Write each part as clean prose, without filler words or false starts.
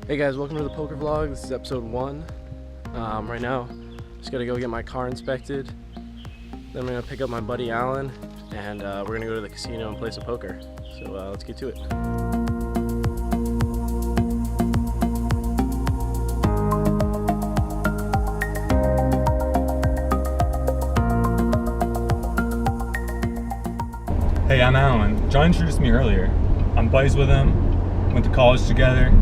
Hey guys, welcome to the poker vlog. This is episode 1. Right now, just gotta go get my car inspected. Then I'm gonna pick up my buddy Alan, and we're gonna go to the casino and play some poker. So let's get to it. Hey, I'm Alan. John introduced me earlier. I'm buddies with him, went to college together,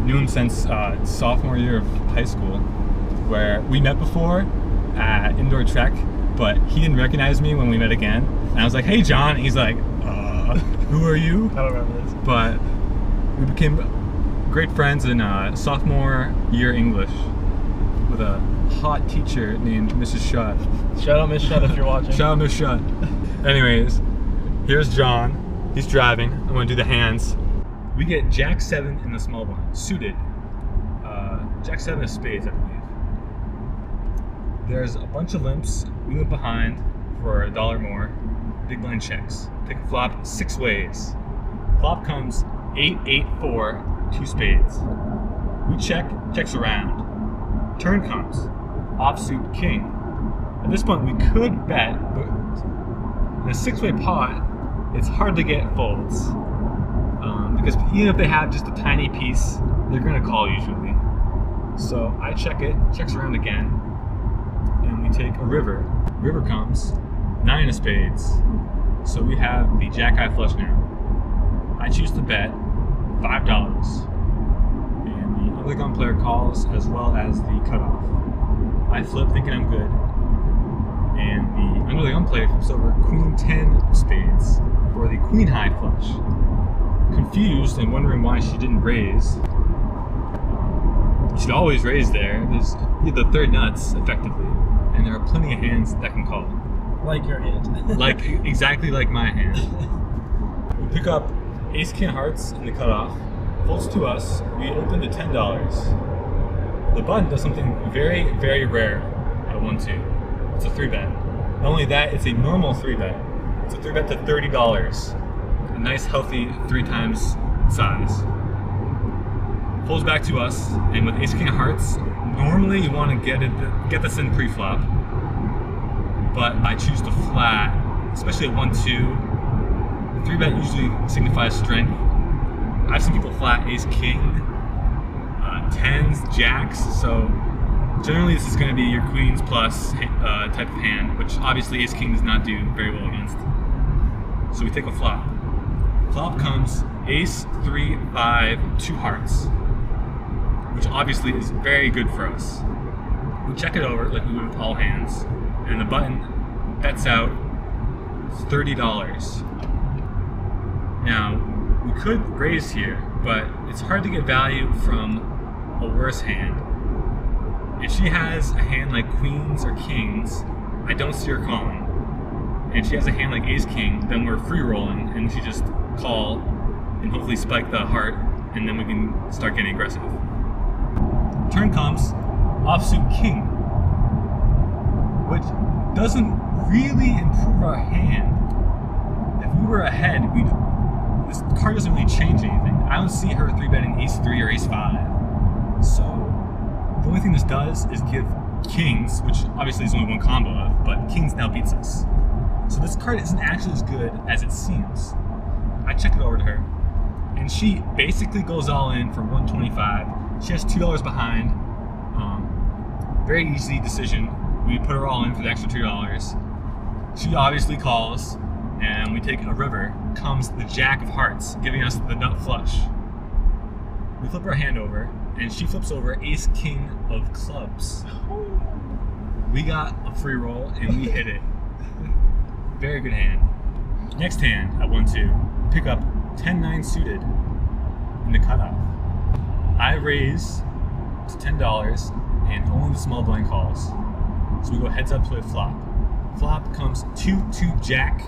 knew him since sophomore year of high school, where we met before at indoor track, but he didn't recognize me when we met again. And I was like, hey John, and he's like, who are you? I don't remember this. But we became great friends in sophomore year English with a hot teacher named Mrs. Shutt. Shout out Miss Shutt if you're watching. Shout out Miss Shutt. Anyways, here's John. He's driving. I'm gonna do the hands. We get Jack 7 in the small blind, suited. Jack 7 of spades, I believe. There's a bunch of limps. We went behind for $1 more. Big blind checks. Take a flop 6 ways. Flop comes 8, 8, 4, 2 spades. We check, checks around. Turn comes offsuit king. At this point, we could bet, but in a 6-way pot, it's hard to get folds. Because even if they have just a tiny piece, they're gonna call usually. So I check it, checks around again, and we take a river. River comes 9 of spades. So we have the jack high flush now. I choose to bet $5, and the other gun player calls as well as the cutoff. I flip thinking I'm good, and the under the gun player flips over queen 10 of spades for the queen high flush. Confused and wondering why she didn't raise. You should always raise there. There's the third nuts, effectively, and there are plenty of hands that can call. Like your hand. Like, exactly like my hand. We pick up ace king hearts in the cutoff. Folds to us. We open to $10. The button does something very, very rare at 1-2. It's a 3-bet. Not only that, it's a normal 3-bet. It's a 3-bet to $30. A nice healthy 3 times size. Folds back to us, and with ace king of hearts, normally you want to get this in pre-flop, but I choose to flat, especially at 1-2. 3-bet usually signifies strength. I've seen people flat ace king, 10s, jacks, so generally this is going to be your queens plus type of hand, which obviously ace king does not do very well against. So we take a flop. Flop comes ace, 3, 5, 2 hearts, which obviously is very good for us. We check it over like we would with all hands, and the button bets out $30. Now, we could raise here, but it's hard to get value from a worse hand. If she has a hand like queens or kings, I don't see her calling. And if she has a hand like ace king, then we're free rolling, and she just call and hopefully spike the heart, and then we can start getting aggressive. Turn comes offsuit king, which doesn't really improve our hand. If we were ahead, this card doesn't really change anything. I don't see her 3-betting ace 3 or ace 5. So the only thing this does is give kings, which obviously is only one combo of, but kings now beats us. So this card isn't actually as good as it seems. I check it over to her, and she basically goes all in for $125. She has $2 behind. Very easy decision. We put her all in for the extra $2. She obviously calls, and we take a river. Comes the jack of hearts, giving us the nut flush. We flip our hand over, and she flips over ace king of clubs. We got a free roll, and we hit it. Very good hand. Next hand at 1-2, pick up 10-9 suited in the cutoff. I raise to $10, and only the small blind calls. So we go heads up to a flop. Flop comes 2-2 jack,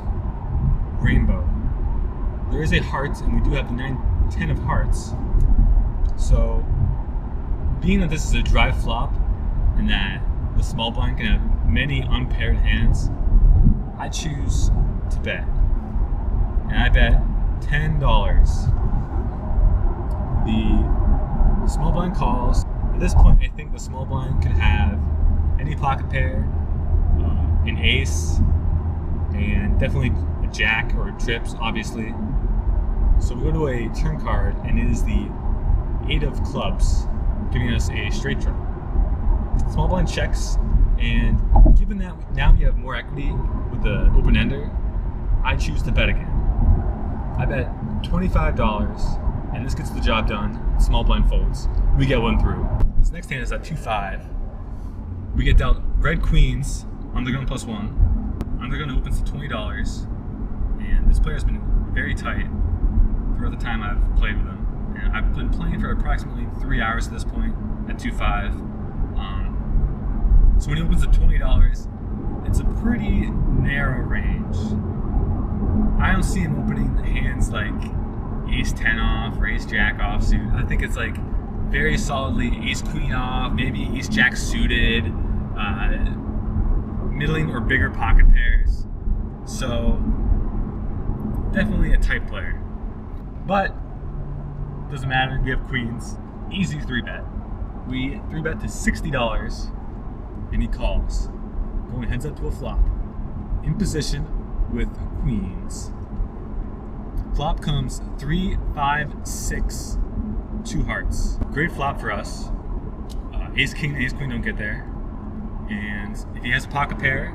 rainbow. There is a heart, and we do have the 9-10 of hearts. So, being that this is a dry flop, and that the small blind can have many unpaired hands, I choose to bet. And I bet $10. The Small blind calls. At this point, I think the small blind could have any pocket pair, an ace, and definitely a jack or trips, obviously. So we go to a turn card, and it is the 8 of clubs, giving us a straight draw. Small blind checks, and given that now we have more equity with the open ender, I choose to bet again. I bet $25, and this gets the job done. Small blind folds. We get one through. This next hand is at 2-5. We get dealt red queens, undergun +1. Undergun opens to $20, and this player has been very tight throughout the time I've played with him. And I've been playing for approximately 3 hours at this point at 2-5. So when he opens to $20, it's a pretty narrow range. I don't see him opening hands like ace-10 off or ace-jack off suit. I think it's like very solidly ace-queen off, maybe ace-jack suited, middling or bigger pocket pairs. So definitely a tight player. But doesn't matter, we have queens. Easy 3-bet. We 3-bet to $60, and he calls, going heads up to a flop. In position with queens. Flop comes 3, 5, 6, 2 hearts. Great flop for us. Ace king and ace queen don't get there. And if he has a pocket pair,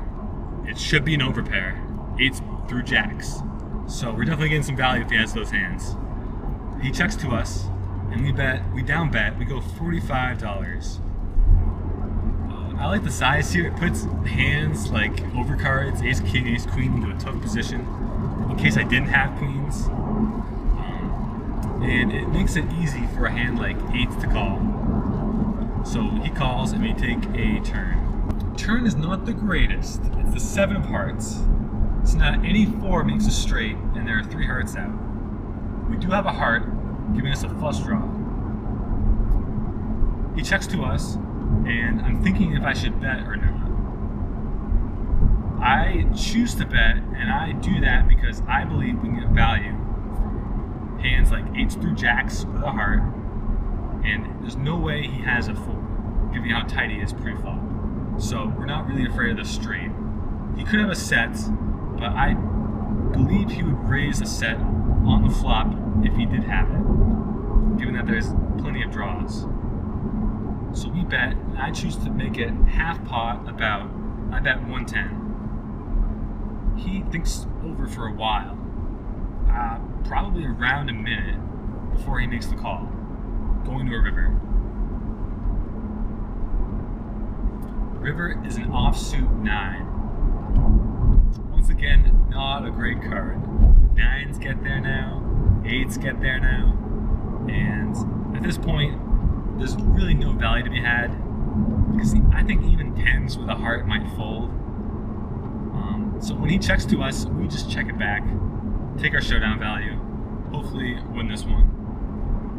it should be an overpair. 8s through jacks. So we're definitely getting some value if he has those hands. He checks to us, and we down bet, we go $45. I like the size here. It puts hands like overcards, ace king, ace queen into a tough position in case I didn't have queens. And it makes it easy for a hand like 8s to call. So he calls and we take a turn. Turn is not the greatest. It's the 7 of hearts. So now any 4 makes a straight, and there are 3 hearts out. We do have a heart, giving us a flush draw. He checks to us, and I'm thinking if I should bet or not. I choose to bet, and I do that because I believe we can get value from hands like 8s through jacks with a heart, and there's no way he has a 4, given how tight he is pre-flop. So we're not really afraid of the straight. He could have a set, but I believe he would raise a set on the flop if he did have it, given that there's plenty of draws. So we bet, and I choose to make it half pot I bet 110. He thinks over for a while, probably around a minute before he makes the call, going to a river. River is an offsuit 9. Once again, not a great card. 9s get there now, 8s get there now, and at this point, there's really no value to be had, because I think even 10s with a heart might fold. So when he checks to us, we just check it back, take our showdown value, hopefully win this one.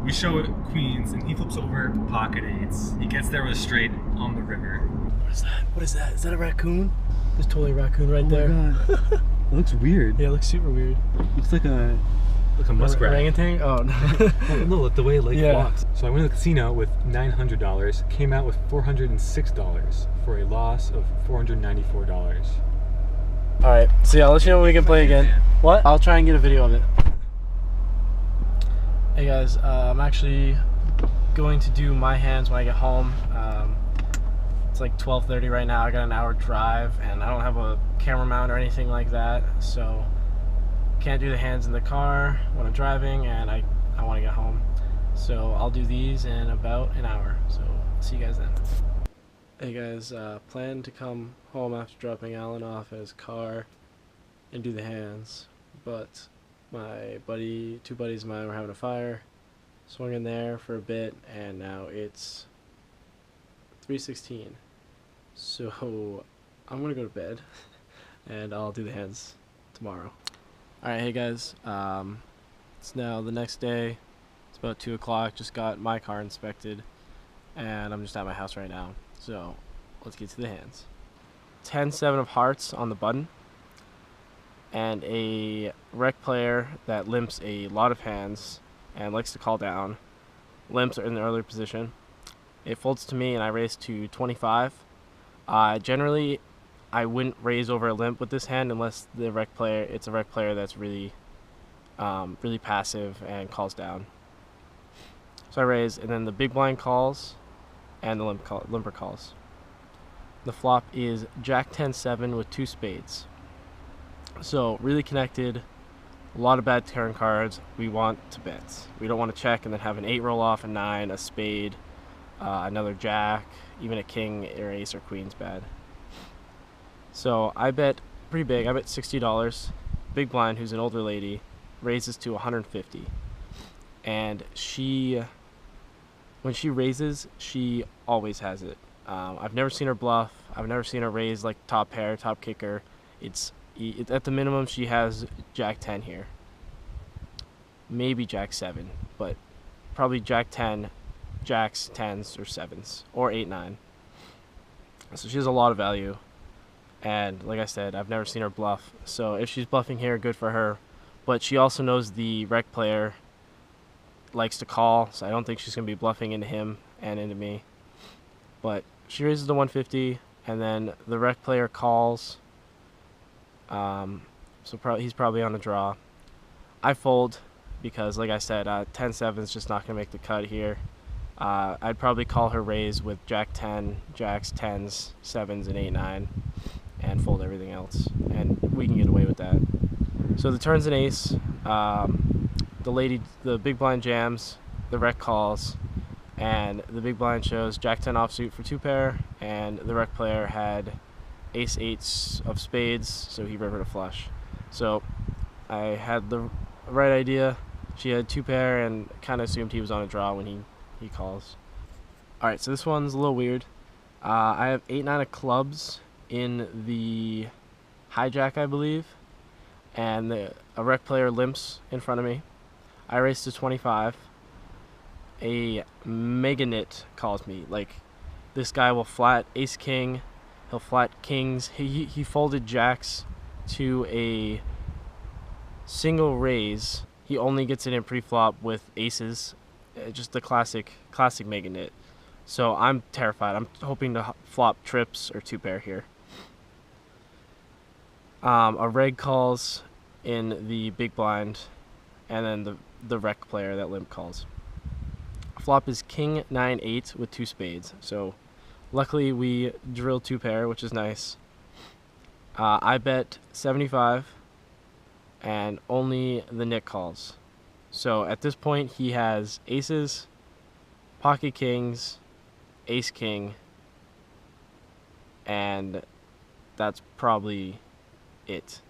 We show it queens, and he flips over pocket 8s. He gets there with a straight on the river. What is that? What is that? Is that a raccoon? There's totally a raccoon right there. Oh my god. It looks weird. Yeah, it looks super weird. Looks like a muskrat. Orangutan? Oh, no. No, the way it walks. So I went to the casino with $900, came out with $406 for a loss of $494. Alright, so yeah, I'll let you know when we can play again. What? I'll try and get a video of it. Hey guys, I'm actually going to do my hands when I get home. It's like 12:30 right now. I got an hour drive, and I don't have a camera mount or anything like that, so can't do the hands in the car when I'm driving, and I want to get home. So I'll do these in about an hour. So see you guys then. Hey guys, plan to come home after dropping Alan off at his car and do the hands, but my buddy, 2 buddies of mine were having a fire. Swung in there for a bit, and now it's 3:16. So I'm gonna go to bed, and I'll do the hands tomorrow. Alright, hey guys, it's now the next day. It's about 2 o'clock, just got my car inspected, and I'm just at my house right now. So let's get to the hands. 10-7 of hearts on the button, and a rec player that limps a lot of hands and likes to call down. limps are in the earlier position. It folds to me and I raise to 25. Generally, I wouldn't raise over a limp with this hand unless it's a rec player that's really really passive and calls down. So I raise, and then the big blind calls and the limper calls. The flop is Jack 10-7 with 2 spades. So really connected, a lot of bad turn cards. We want to bet. We don't want to check and then have an 8 roll off, a 9, a spade, another jack, even a king or ace or queen's bad. So I bet pretty big. I bet $60. Big blind, who's an older lady, raises to 150. And when she raises, she always has it. I've never seen her bluff. I've never seen her raise like top pair, top kicker. It's at the minimum she has Jack 10 here. Maybe Jack 7, but probably Jack 10, Jacks, 10s, or 7s, or 8, 9. So she has a lot of value. And like I said, I've never seen her bluff. So if she's bluffing here, good for her. But she also knows the rec player likes to call, so I don't think she's going to be bluffing into him and into me. But she raises to 150, and then the rec player calls. He's probably on a draw. I fold because, like I said, 10-7 is just not going to make the cut here. I'd probably call her raise with Jack 10, Jacks, 10s, 7s, and 8, 9, and fold everything else. And we can get away with that. So the turn's an ace. The big blind jams, the rec calls, and the big blind shows Jack 10 offsuit for 2 pair, and the rec player had ace 8 of spades, so he rivered a flush. So I had the right idea. She had 2 pair and kind of assumed he was on a draw when he calls. Alright, so this one's a little weird. I have 8, 9 of clubs in the hijack, I believe, and a rec player limps in front of me. I raise to 25. A mega nit calls me. Like, this guy will flat ace king. He'll flat kings. He folded jacks to a single raise. He only gets it in pre-flop with aces. Just the classic mega nit. So I'm terrified. I'm hoping to flop trips or 2 pair here. A reg calls in the big blind, and then the rec player that limp calls. Flop is king 9-8 with 2 spades. So luckily we drill 2 pair, which is nice. I bet 75, and only the Nick calls. So at this point he has aces, pocket kings, ace king, and that's probably it.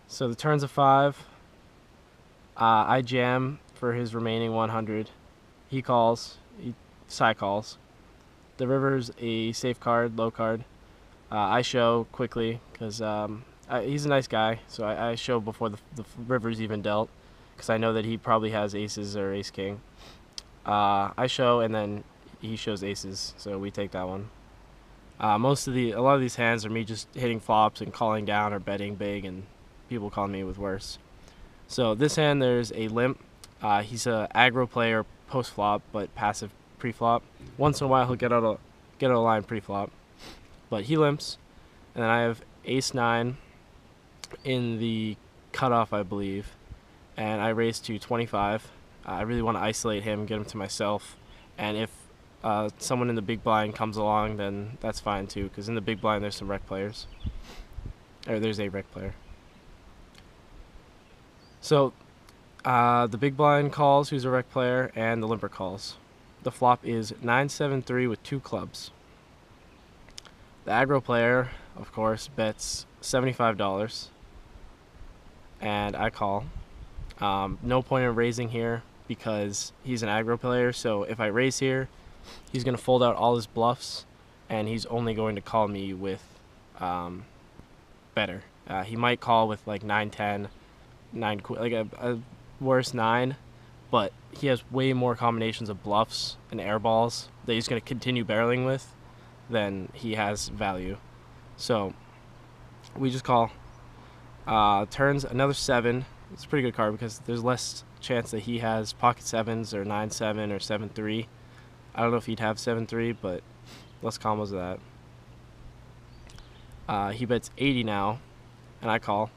So the turn's a 5. I jam for his remaining 100. He calls. He side calls. The river's a safe card, low card. I show quickly because he's a nice guy, so I show before the river's even dealt because I know that he probably has aces or ace king. I show, and then he shows aces, so we take that one. A lot of these hands are me just hitting flops and calling down or betting big, and people call me with worse. So this hand, there's a limp. He's a aggro player post flop, but passive pre flop. Once in a while he'll get out of line pre flop, but he limps. And then I have ace 9 in the cutoff, I believe, and I raise to 25. I really want to isolate him, get him to myself, and if someone in the big blind comes along, then that's fine too, because in the big blind there's some rec players. Or there's a rec player. So the big blind calls, who's a rec player, and the limper calls. The flop is 9-7-3 with 2 clubs. The aggro player, of course, bets $75, and I call. No point in raising here because he's an aggro player, so if I raise here, he's going to fold out all his bluffs, and he's only going to call me with better. He might call with like 9-10, 9, like a worse 9, but he has way more combinations of bluffs and air balls that he's going to continue barreling with than he has value. So we just call. Turns another 7. It's a pretty good card because there's less chance that he has pocket sevens or 9-7 or 7-3. I don't know if he'd have 7-3, but less combos of that. He bets 80 now, and I call.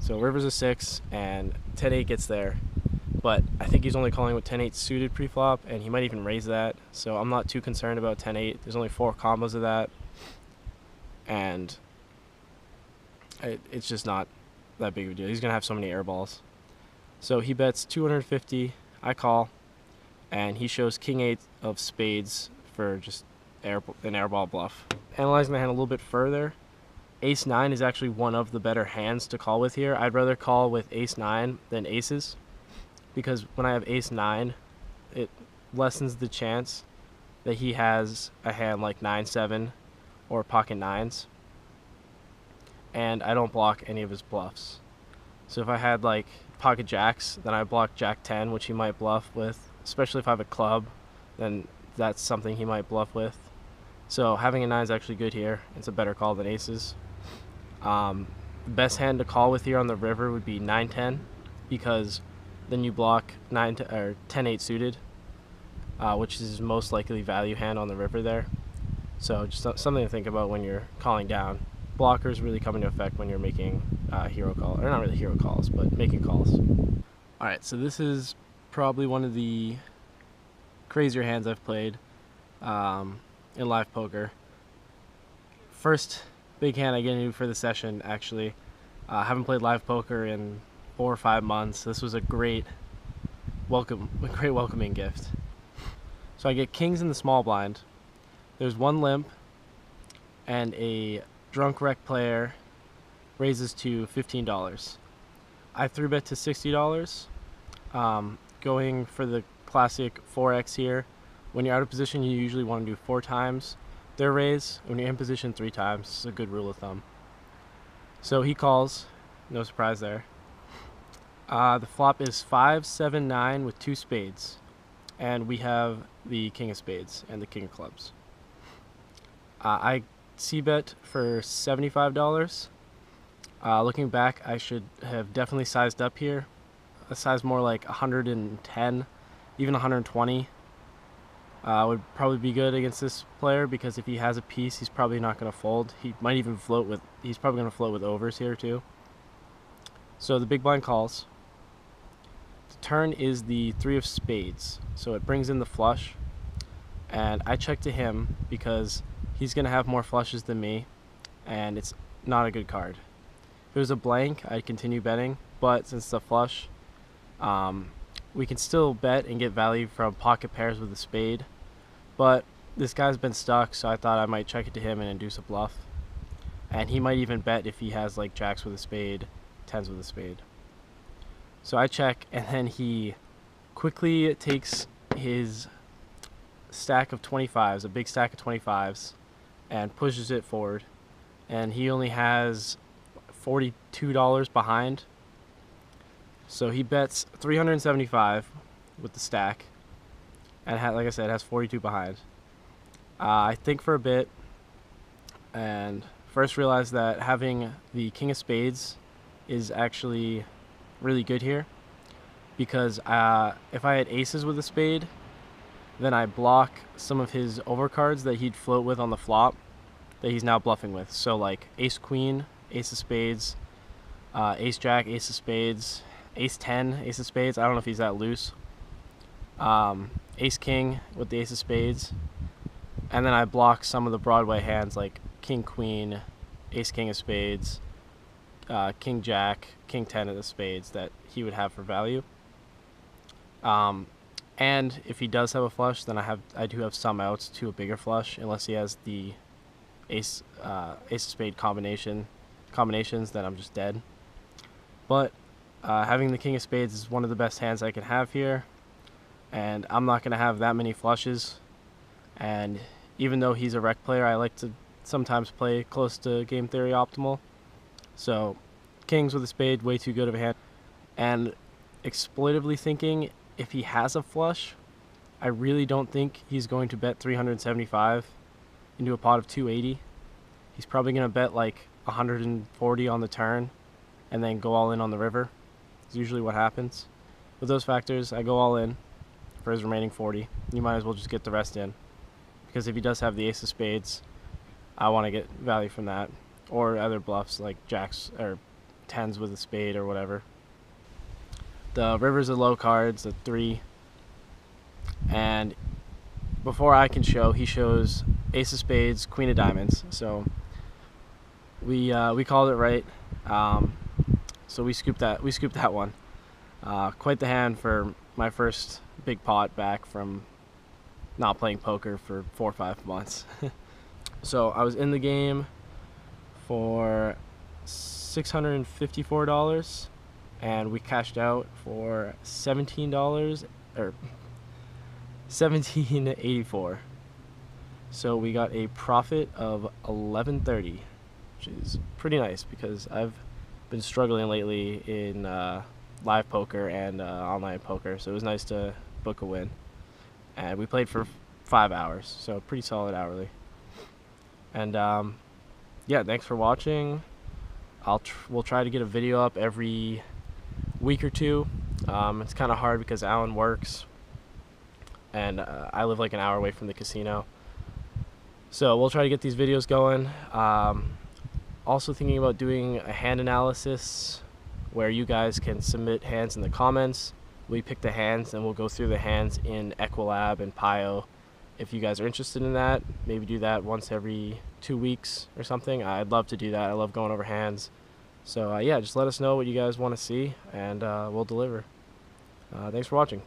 So river's a 6, and 10-8 gets there. But I think he's only calling with 10-8 suited pre-flop, and he might even raise that. So I'm not too concerned about 10-8. There's only 4 combos of that, and it's just not that big of a deal. He's going to have so many air balls. So he bets 250, I call, and he shows king-8 of spades for just an airball bluff. Analyzing the hand a little bit further, ace-9 is actually one of the better hands to call with here. I'd rather call with ace-9 than aces, because when I have ace-9, it lessens the chance that he has a hand like 9-7 or pocket 9s, and I don't block any of his bluffs. So if I had like pocket jacks, then I block jack 10, which he might bluff with, especially if I have a club, then that's something he might bluff with. So having a 9 is actually good here. It's a better call than aces. The best hand to call with here on the river would be 9-10, because then you block 10-8 suited, which is his most likely value hand on the river there. So just something to think about when you're calling down. Blockers really come into effect when you're making hero calls, or not really hero calls, but making calls. All right, so this is probably one of the crazier hands I've played in live poker. First big hand I get into for the session, actually. Haven't played live poker in 4 or 5 months. This was a great welcoming gift. So I get kings in the small blind. There's one limp, and a drunk wreck player raises to $15. I 3-bet to $60. Going for the classic 4x here. When you're out of position, you usually want to do 4 times their raise. When you're in position, 3 times. It's a good rule of thumb. So he calls. No surprise there. The flop is 5-7-9 with 2 spades, and we have the king of spades and the king of clubs. I c-bet for $75. Looking back, I should have definitely sized up here. A size more like 110, even 120 would probably be good against this player, because if he has a piece, he's probably not going to fold. He might even float with. He's probably going to float with overs here too. So the big blind calls. The turn is the 3 of spades, so it brings in the flush, and I check to him because he's going to have more flushes than me, and it's not a good card. If it was a blank, I'd continue betting, but since it's a flush, we can still bet and get value from pocket pairs with a spade, but this guy's been stuck, so I thought I might check it to him and induce a bluff, and he might even bet if he has like jacks with a spade, 10s with a spade. So I check, and then he quickly takes his stack of 25s, a big stack of 25s, and pushes it forward, and he only has $42 behind. So he bets 375 with the stack, and like I said, has 42 behind. I think for a bit, and first realized that having the king of spades is actually really good here, because if I had aces with a spade, then I block some of his overcards that he'd float with on the flop that he's now bluffing with. So like ace queen, ace of spades, ace jack, ace of spades, ace 10, ace of spades. I don't know if he's that loose. Ace king with the ace of spades, and then I block some of the Broadway hands like king queen, ace king of spades, king jack, king 10 of the spades that he would have for value. And if he does have a flush, then I do have some outs to a bigger flush, unless he has the ace of spade combinations, then I'm just dead. But having the king of spades is one of the best hands I can have here, and I'm not going to have that many flushes. And even though he's a rec player, I like to sometimes play close to game theory optimal. So kings with a spade, way too good of a hand. And exploitively thinking, if he has a flush, I really don't think he's going to bet 375 into a pot of 280. He's probably going to bet like 140 on the turn and then go all in on the river. It's usually what happens. With those factors, I go all in for his remaining 40. You might as well just get the rest in, because if he does have the ace of spades, I want to get value from that, or other bluffs like jacks or tens with a spade or whatever. The river's a low card, it's a 3, and before I can show, he shows ace of spades, queen of diamonds. So we called it right. So we scooped that one. Quite the hand for my first big pot back from not playing poker for 4 or 5 months. So I was in the game for $654, and we cashed out for $17 or $17.84. So we got a profit of $11.30, which is pretty nice because I've been struggling lately in live poker and online poker. So it was nice to book a win. And we played for 5 hours, so pretty solid hourly. And yeah, thanks for watching. We'll try to get a video up every week or two. It's kind of hard because Alan works, and I live like an hour away from the casino. So we'll try to get these videos going. Also thinking about doing a hand analysis where you guys can submit hands in the comments. We pick the hands and we'll go through the hands in Equilab and Pio. If you guys are interested in that, maybe do that once every 2 weeks or something. I'd love to do that. I love going over hands. So yeah, just let us know what you guys want to see, and we'll deliver. Thanks for watching.